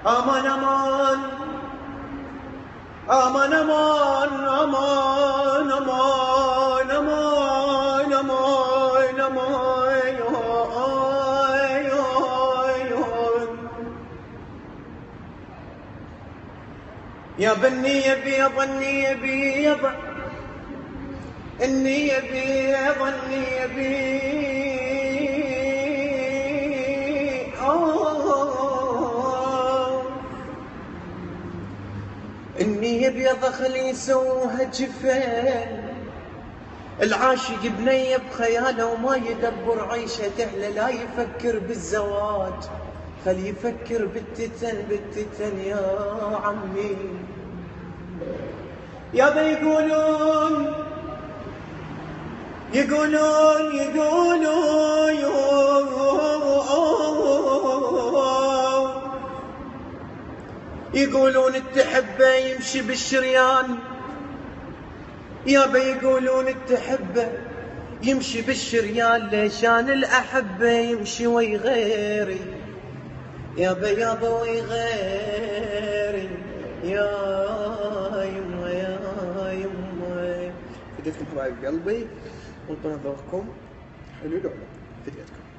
امان امان امان امان امان امان امان امان امان يا بني بيض النية بيض النية بيض النية بيض النية بيض خلي يسوها جفن العاشق بنية بخياله وما يدبر عيشته لا يفكر بالزواج خلي يفكر بالتتن يا عمي يابا يقولون يقولون التحبه يمشي بالشريان يابا يقولون التحبه يمشي بالشريان ليشان الأحبة يمشي وي غيري يابا وي غيري يا يما فديتكم حبايب قلبي وانطوا نظركم حلو لعبة فديتكم.